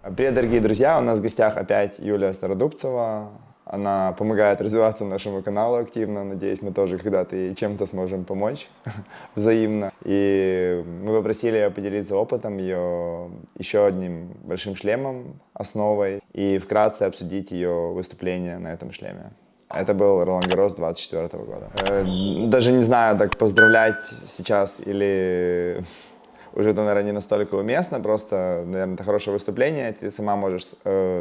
Привет, дорогие друзья! У нас в гостях опять Юлия Стародубцева. Она помогает развиваться нашему каналу активно. Надеюсь, мы тоже когда-то ей чем-то сможем помочь взаимно. И мы попросили ее поделиться опытом, ее еще одним большим шлемом, основой, и вкратце обсудить ее выступление на этом шлеме. Это был Ролан Гаррос 24 года. Даже не знаю, так поздравлять сейчас или... Уже это, наверное, не настолько уместно, просто, наверное, это хорошее выступление, ты сама можешь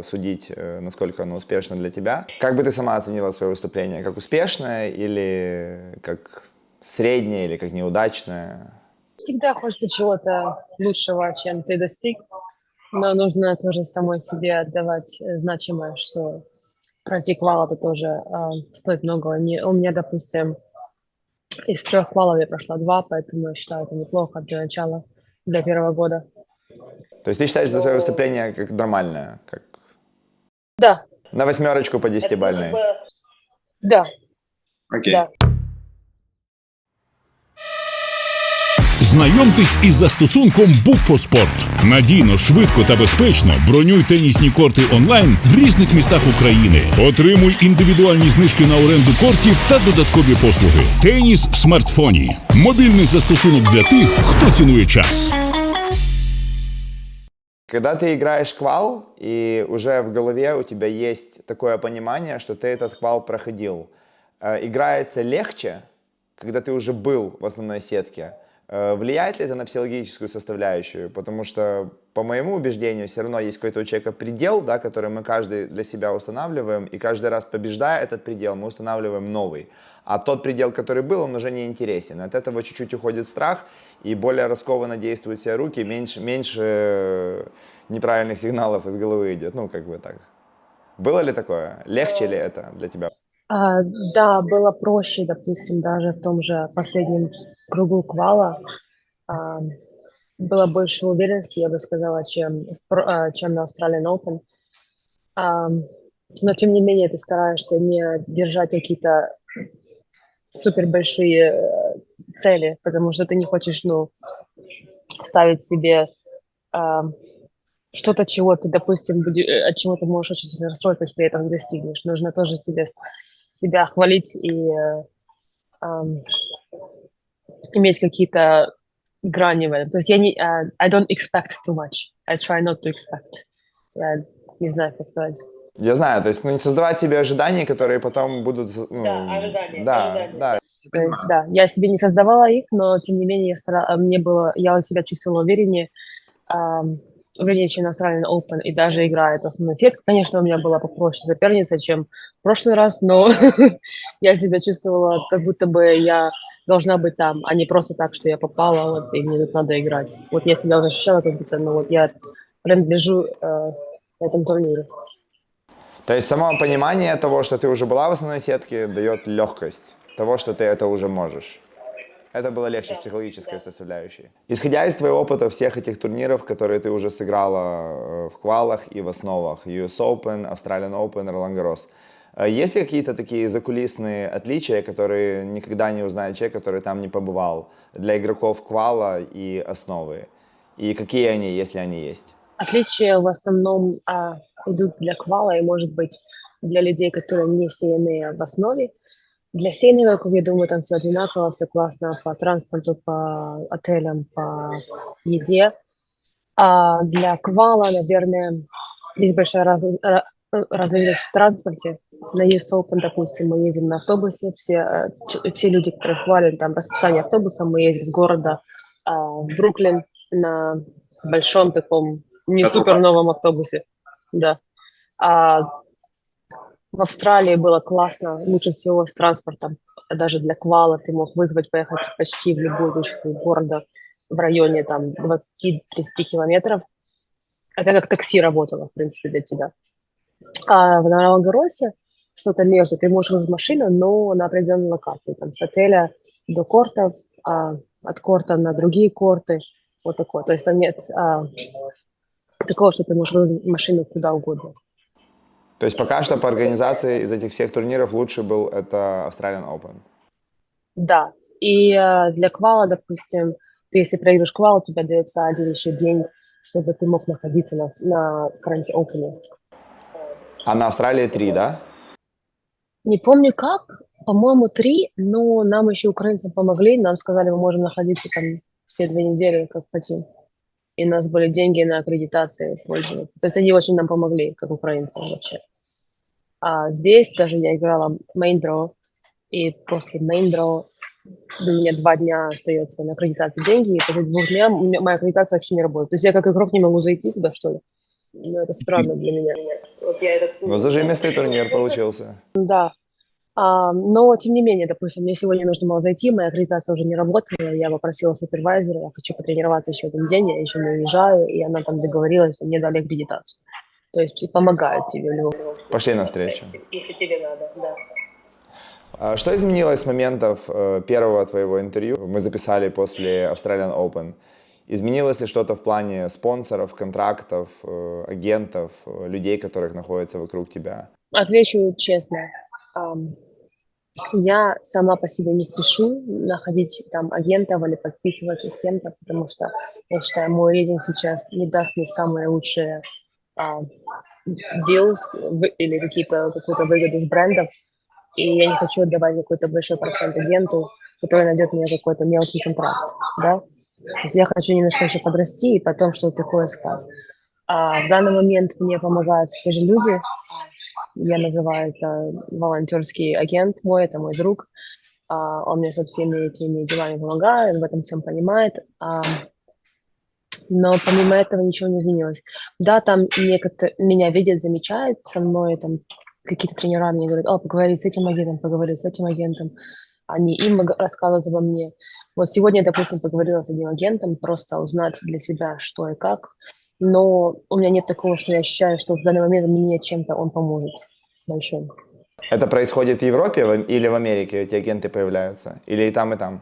судить, насколько оно успешно для тебя. Как бы ты сама оценила свое выступление? Как успешное или как среднее, или как неудачное? Всегда хочется чего-то лучшего, чем ты достиг, но нужно тоже самой себе отдавать значимое, что пройти квал это тоже стоит много. У меня, допустим, из 3 квалов я прошла 2, поэтому я считаю это неплохо для начала, для первого года. То есть ты считаешь это свое выступление как нормальное? Как... Да, На восьмерочку по это ну, как 10-бальной? бы, да, Окей. да. Знайомтесь із застосунком BookForSport. Надійно, швидко та безпечно бронюй тенісні корти онлайн в різних містах України. Отримуй індивідуальні знижки на оренду кортів та додаткові послуги. Теніс в смартфоні. Мобільний застосунок для тих, хто цінує час. Когда ты играешь квал, и уже в голове у тебя есть такое понимание, что ты этот квал проходил, играется легче, когда ты уже был в основной сетке? Влияет ли это на психологическую составляющую? Потому что, по моему убеждению, все равно есть какой-то у человека предел, да, который мы каждый для себя устанавливаем, и каждый раз, побеждая этот предел, мы устанавливаем новый. А тот предел, который был, он уже не интересен. От этого чуть-чуть уходит страх, и более раскованно действуют все руки, меньше неправильных сигналов из головы идет. Ну, как бы так. Было ли такое? Легче ли это для тебя? Да, было проще, допустим, даже в том же последнем кругу квала. а, Было больше уверенности, я бы сказала, чем на Australian Open. Но тем не менее ты стараешься не держать какие-то супер большие цели, потому что ты не хочешь, ну, ставить себе а, что-то, чего ты, допустим, от чего ты можешь очень сильно расстроиться, если ты этого не достигнешь. Нужно тоже себя хвалить и ам, иметь какие-то грани в этом. То есть I don't expect too much. I try not to expect. Я не знаю, как сказать. Я знаю, то есть, ну, не создавать себе ожиданий, которые потом будут, Да, ну, ожидания, да, ожидания, да. да. То есть, да, я себе не создавала их, но тем не менее я себя чувствовала увереннее, чем на Australian Open, и даже играя эту основную сетку. Конечно, у меня была попроще соперница, чем в прошлый раз, но я себя чувствовала, как будто бы я должна быть там, а не просто так, что я попала, вот, и мне тут надо играть. Вот я себя уже ощущала, как будто, ну, вот я принадлежу этому турниру. То есть само понимание того, что ты уже была в основной сетке, дает легкость того, что ты это уже можешь. Это было легче с психологической составляющей. Исходя из твоего опыта всех этих турниров, которые ты уже сыграла в квалах и в основах, US Open, Australian Open, Roland Garros, есть ли какие-то такие закулисные отличия, которые никогда не узнает человек, который там не побывал, для игроков квала и основы? И какие они, если они есть? Отличия в основном идут для квала и, может быть, для людей, которые не сеянные в основе. Для сеянных игроков, я думаю, там все одинаково, все классно по транспорту, по отелям, по еде. А для квала, наверное, есть большая разновидность в транспорте. На US Open, допустим, мы ездим на автобусе, все люди, которые хвалят там расписание автобуса, мы ездим с города в Бруклин на большом таком не супер новом автобусе. Да. А в Австралии было классно, лучше всего с транспортом. Даже для квала ты мог вызвать, поехать почти в любую точку города в районе там 20-30 километров. Это как такси работало, в принципе, для тебя. А в Нарангаросе что-то между. Ты можешь вызвать машину, но на определенной локации. Там с отеля до кортов, от корта на другие корты. Вот такое. То есть там нет такого, что ты можешь вызвать машину куда угодно. То есть пока что по организации из этих всех турниров лучший был это Australian Open. Да. И для квала, допустим, ты если проиграешь квал, у тебя дается один еще день чтобы ты мог находиться на French Open. А на Австралии 3, да? Не помню как, по-моему, 3, но нам еще украинцам помогли, нам сказали, мы можем находиться там все 2 недели, как хотим. И у нас были деньги на аккредитацию пользоваться. То есть они очень нам помогли, как украинцам вообще. А здесь даже я играла main draw, и после main draw у меня 2 дня остается на аккредитацию деньги, и после 2 дня моя аккредитация вообще не работает. То есть я как игрок не могу зайти туда, что ли? Ну, это странно для меня. Вот я это... Ну, зажимистый турнир получился. Да. Но, тем не менее, допустим, мне сегодня нужно было зайти, моя аккредитация уже не работала, я попросила супервайзера, я хочу потренироваться еще один день, я еще не уезжаю, и она там договорилась, и мне дали аккредитацию. То есть и помогают тебе в любом случае. Пошли навстречу. Если тебе надо, да. А что изменилось с моментов первого твоего интервью? Мы записали после Australian Open. Изменилось ли что-то в плане спонсоров, контрактов, агентов, людей, которых находятся вокруг тебя? Отвечу честно. Я сама по себе не спешу находить там агентов или подписываться с кем-то, потому что я считаю, мой рейтинг сейчас не даст мне самые лучшие deals или какую-то выгоду с брендов, и я не хочу отдавать какой-то большой процент агенту, который найдет мне какой-то мелкий контракт, да. То есть я хочу немножко еще подрасти и потом что-то такое искать. А в данный момент мне помогают те же люди. Я называю это волонтерский агент мой, это мой друг. Он мне со всеми этими делами помогает, в этом всем понимает. Но помимо этого ничего не изменилось. Да, там некоторые меня видят, замечают со мной, там какие-то тренера мне говорят, поговори с этим агентом, поговори с этим агентом. Они им рассказывают обо мне. Вот сегодня я, допустим, поговорила с одним агентом, просто узнать для себя, что и как. Но у меня нет такого, что я ощущаю, что в данный момент мне чем-то он поможет большим. Это происходит в Европе или в Америке эти агенты появляются? Или и там, и там?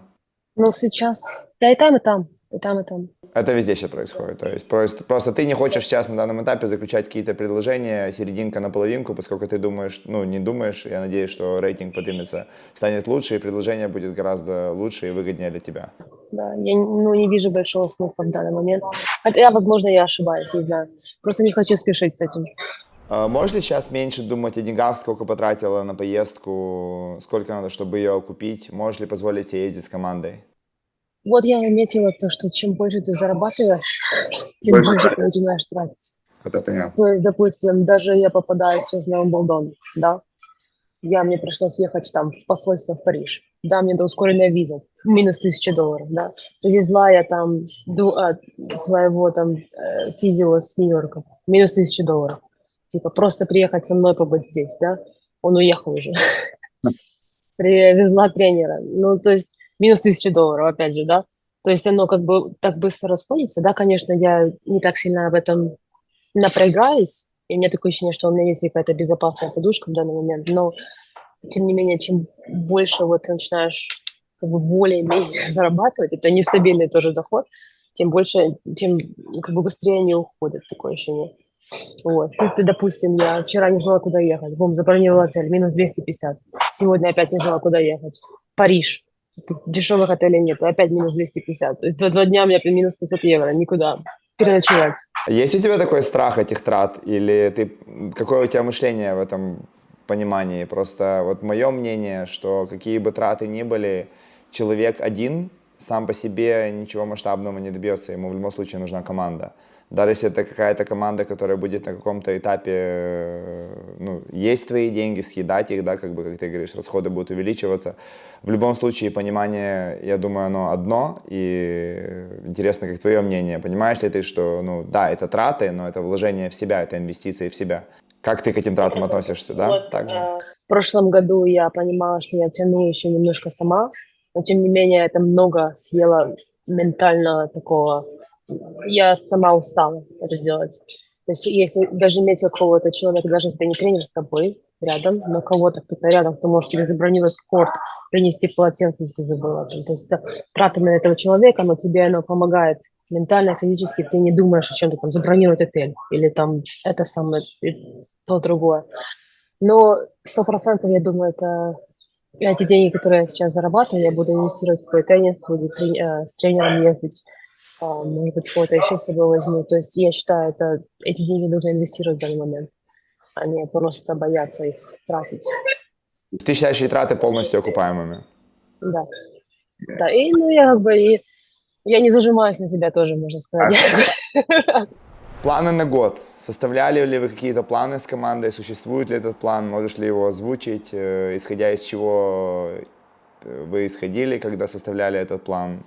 Ну, сейчас... Да и там, и там. И там, и там. Это везде сейчас происходит. То есть просто ты не хочешь сейчас на данном этапе заключать какие-то предложения, серединка на половинку, поскольку ты думаешь, не думаешь, я надеюсь, что рейтинг поднимется, станет лучше, и предложение будет гораздо лучше и выгоднее для тебя. Да, я не вижу большого смысла в данный момент. Хотя, возможно, я ошибаюсь, не знаю. Просто не хочу спешить с этим. Можешь ли сейчас меньше думать о деньгах, сколько потратила на поездку, сколько надо, чтобы ее окупить? Можешь ли позволить себе ездить с командой? Вот я заметила то, что чем больше ты зарабатываешь, тем больше ты начинаешь тратить. Это понятно. То есть, допустим, даже я попадаю сейчас на Уимблдон, да, мне пришлось ехать там в посольство в Париж. Да, мне это ускоренная виза, минус $1000, да. Привезла я там своего там физио с Нью-Йорка, минус $1000. Типа просто приехать со мной побыть здесь, да. Он уехал уже. Привезла тренера. Ну, то есть минус $1000, опять же, да. То есть оно как бы так быстро расходится. Да, конечно, я не так сильно об этом напрягаюсь, и у меня такое ощущение, что у меня есть какая-то безопасная подушка в данный момент, но тем не менее, чем больше вот ты начинаешь как бы более-менее зарабатывать, это нестабильный тоже доход, тем больше, тем как бы быстрее они уходят, такое ощущение. Вот. Ты, допустим, я вчера не знала, куда ехать, забронировала отель, минус 250. Сегодня опять не знала, куда ехать. Париж. Дешевых отелей нет, опять минус 250. То есть 2 дня у меня минус 500 евро, никуда. Переночевать. Есть у тебя такой страх этих трат? Или какое у тебя мышление в этом понимании? Просто вот мое мнение, что какие бы траты ни были, человек один сам по себе ничего масштабного не добьется. Ему в любом случае нужна команда. Даже если это какая-то команда, которая будет на каком-то этапе, есть твои деньги, съедать их, да, как ты говоришь, расходы будут увеличиваться. В любом случае, понимание, я думаю, оно одно, и интересно, как твое мнение. Понимаешь ли ты, что, да, это траты, но это вложение в себя, это инвестиции в себя. Как ты к этим тратам относишься, да? Вот, в прошлом году я понимала, что я тяну еще немножко сама, но тем не менее это много съела ментально такого. Я сама устала это делать. То есть если даже иметь какого-то человека, даже если это не тренер с тобой рядом, но кого-то, кто-то рядом, кто может тебе забронировать корт, принести полотенце, если ты забыла. То есть это трата на этого человека, но тебе оно помогает ментально, физически. Ты не думаешь о чем-то, там, забронировать отель или там это самое, то другое. Но 100% я думаю, это эти деньги, которые я сейчас зарабатываю, я буду инвестировать в свой теннис, буду с тренером ездить Может быть, кого-то еще с собой возьму. То есть я считаю, эти деньги нужно инвестировать в данный момент, а не просто бояться их тратить. Ты считаешь и траты полностью окупаемыми? Да. Да, и ну я как бы я не зажимаюсь на себя тоже, можно сказать. Планы на год. Составляли ли вы какие-то планы с командой? Существует ли этот план? Можешь ли его озвучить? Исходя из чего вы исходили, когда составляли этот план?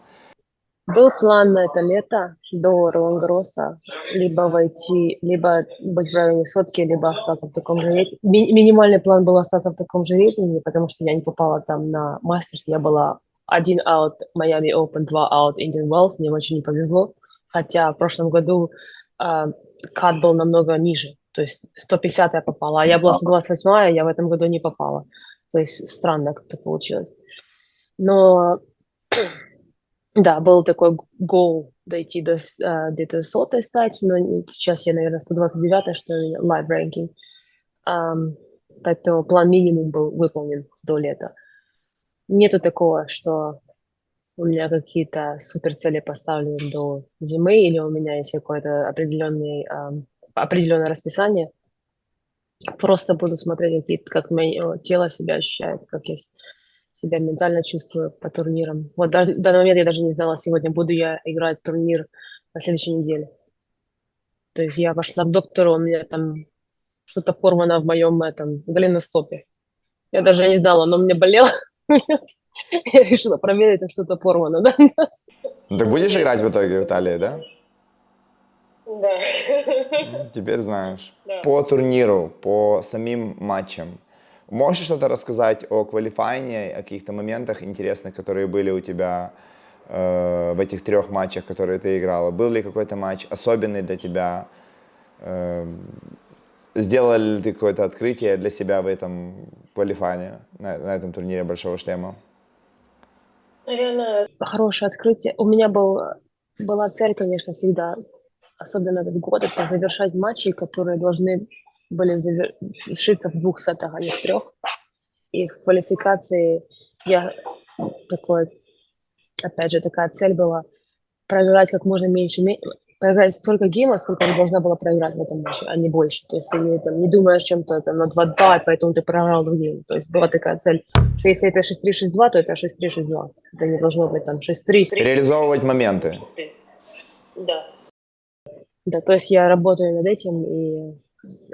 Был план на это лето до Ролан-Гарроса либо войти, либо быть в районе сотки, либо остаться в таком же рейтинге. Минимальный план был остаться в таком же рейтинге, потому что я не попала там на мастерс. Я была 1 аут Miami Open, 2 аут Indian Wells. Мне очень не повезло. Хотя в прошлом году кат был намного ниже. То есть 150 я попала, а я была 128, я в этом году не попала. То есть странно как-то получилось. Но да, был такой goal дойти до где-то 100-й стать, но сейчас я, наверное, 129-й, что ли, live ranking. Поэтому план минимум был выполнен до лета. Нету такого, что у меня какие-то супер цели поставлены до зимы, или у меня есть какое-то определенное расписание. Просто буду смотреть, как мое тело себя ощущает, как я себя ментально чувствую по турнирам. Вот даже, в данный момент я даже не знала, сегодня буду я играть турнир на следующей неделе. То есть я пошла к доктору, у меня там что-то порвано в моем этом голеностопе. Я даже не знала, оно мне болело. Я решила проверить, а что-то порвано, да? Ну, так будешь играть в итоге в Италии, да? Да. Теперь знаешь. Да. По турниру, по самим матчам, можешь что-то рассказать о квалифайне, о каких-то моментах интересных, которые были у тебя в этих 3 матчах, которые ты играла? Был ли какой-то матч особенный для тебя? Сделали ли ты какое-то открытие для себя в этом квалифайне, на этом турнире Большого Шлема? Наверное, хорошее открытие. У меня была цель, конечно, всегда, особенно этот год, это завершать матчи, которые должны были завершиться в 2 сетах, а не в 3. И в квалификации я такой, опять же, такая цель была проиграть как можно меньше, проиграть столько геймов, сколько я должна была проиграть в этом матче, а не больше. То есть ты не думаешь чем-то там, на 2-2, поэтому ты проиграл 2 гейма. То есть была такая цель, что если это 6-3, 6-2, то это 6-3, 6-2. Это не должно быть там 6-3. Реализовывать моменты. Да. Да, то есть я работаю над этим, и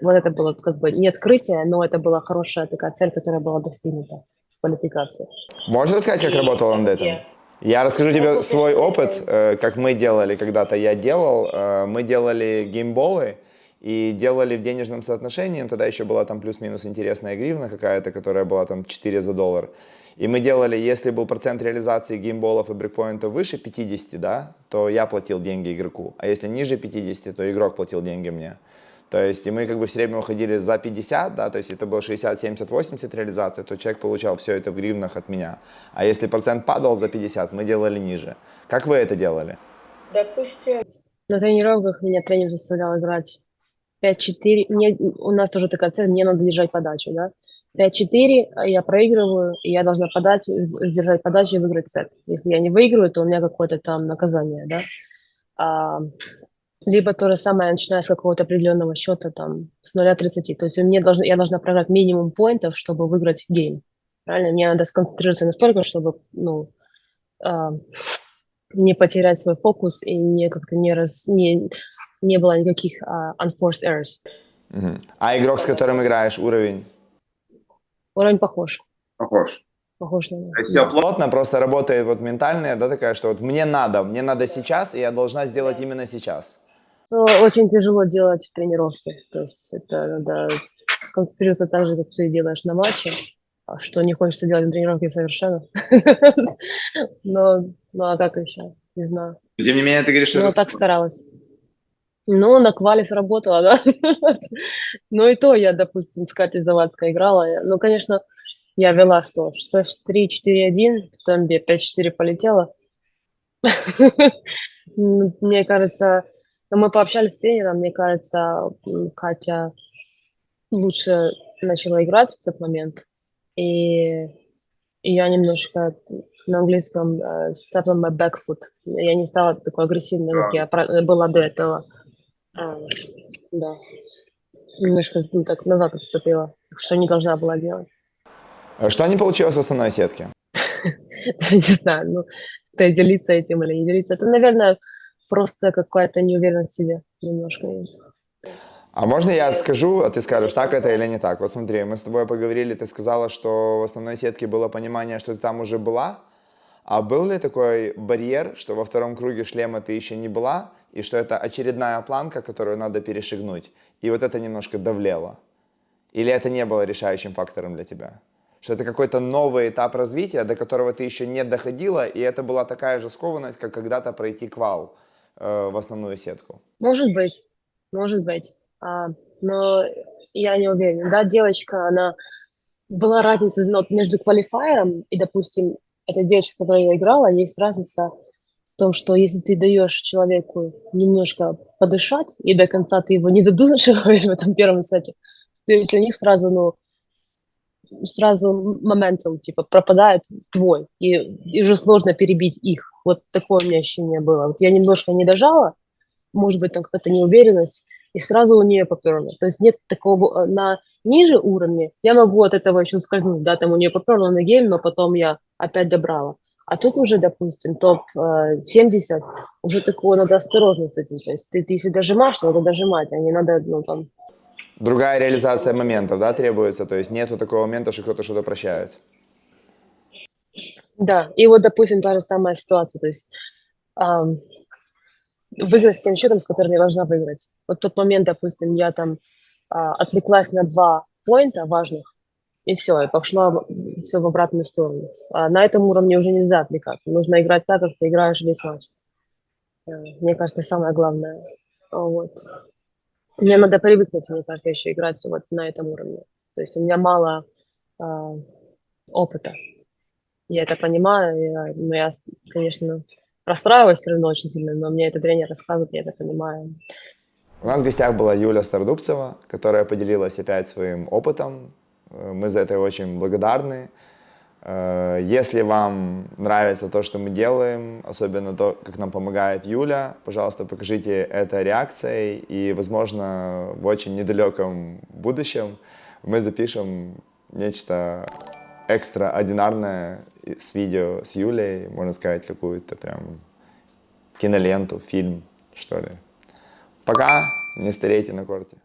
вот это было как бы не открытие, но это была хорошая такая цель, которая была достигнута в квалификации. Можешь рассказать, как работал над этим? Я расскажу тебе свой опыт, как мы делали когда-то. Я делал, мы делали геймболы и делали в денежном соотношении. Тогда еще была там плюс-минус интересная гривна какая-то, которая была там 4 за $1. И мы делали, если был процент реализации геймболов и брейкпоинтов выше 50, да, то я платил деньги игроку. А если ниже 50, то игрок платил деньги мне. То есть, и мы как бы все время уходили за 50, да, то есть это было 60, 70, 80 реализация, то человек получал все это в гривнах от меня. А если процент падал за 50, мы делали ниже. Как вы это делали? Допустим, на тренировках меня тренер заставлял играть 5-4. У нас тоже такая цель, мне надо держать подачу, да. 5-4, я проигрываю, и я должна сдержать подачу и выиграть сет. Если я не выигрываю, то у меня какое-то там наказание, да. Либо то же самое, начиная с какого-то определенного счета, там, с 0-30. То есть я должна проиграть минимум поинтов, чтобы выиграть гейм. Правильно? Мне надо сконцентрироваться настолько, чтобы, не потерять свой фокус и не было никаких unforced errors. Угу. А игрок, с которым играешь, уровень? Уровень похож. Похож. Похож на него. То есть все плотно, просто работает вот ментальная, да, такая, что вот мне надо сейчас, и я должна сделать именно сейчас. Ну, очень тяжело делать в тренировке. То есть это надо сконцентрироваться так же, как ты делаешь на матче, что не хочется делать на тренировке совершенно. Ну, а как еще? Не знаю. Тем не менее, ты говоришь, что Ну, так старалась. Ну, на квале сработала, да. Ну, и то я, допустим, с Катей Завадской играла. Ну, конечно, я вела что? 6-3, 4-1, потом 5-4 полетела. Мне кажется, мы пообщались с тренером, мне кажется, Катя лучше начала играть в тот момент. И я немножко на английском step on my back foot. Я не стала такой агрессивной, как я была до этого. Да. Немножко так назад отступила, что не должна была делать. Что не получилось в основной сетке? Даже не знаю, ну, то делиться этим или не делиться. Это, наверное, просто какая-то неуверенность в себе немножко есть. А можно я скажу, а ты скажешь, так это или не так? Вот смотри, мы с тобой поговорили, ты сказала, что в основной сетке было понимание, что ты там уже была. А был ли такой барьер, что во втором круге шлема ты еще не была, и что это очередная планка, которую надо перешагнуть, и вот это немножко давлело? Или это не было решающим фактором для тебя? Что это какой-то новый этап развития, до которого ты еще не доходила, и это была такая же скованность, как когда-то пройти квал в основную сетку? Может быть. Но я не уверена. Да, девочка, она... Была разница между квалифайером и, допустим, эта девочка, с которой я играла, есть разница в том, что если ты даешь человеку немножко подышать, и до конца ты его не задушиваешь в этом первом сете, то есть у них сразу моментум, типа, пропадает твой, и уже сложно перебить их. Вот такое у меня ощущение было. Вот я немножко не дожала, может быть, там какая-то неуверенность, и сразу у нее поперло. То есть нет такого на ниже уровне, я могу от этого еще скользнуть, да, там у нее поперло на гейм, но потом я опять добрала. А тут уже, допустим, топ-70, уже такого надо осторожно с этим. То есть ты если дожимаешь, надо дожимать, а не надо, ну, там... Другая реализация моментов, да, требуется? То есть нету такого момента, что кто-то что-то прощает? Да, и вот, допустим, та же самая ситуация, то есть выиграть с тем счетом, с которым я должна выиграть. Вот тот момент, допустим, я там отвлеклась на 2 поинта важных, и все, и пошла все в обратную сторону. А на этом уровне уже нельзя отвлекаться. Нужно играть так, как ты играешь весь матч. Мне кажется, самое главное. Вот. Мне надо привыкнуть, мне кажется, еще играть вот на этом уровне. То есть у меня мало опыта. Я это понимаю, но я, конечно, расстраиваюсь все равно очень сильно, но мне это тренер рассказывает, я это понимаю. У нас в гостях была Юля Стародубцева, которая поделилась опять своим опытом. Мы за это очень благодарны. Если вам нравится то, что мы делаем, особенно то, как нам помогает Юля, пожалуйста, покажите это реакцией, и, возможно, в очень недалеком будущем мы запишем нечто экстраординарное с видео с Юлей, можно сказать, какую-то прям киноленту, фильм, что ли. Пока, не старейте на корте.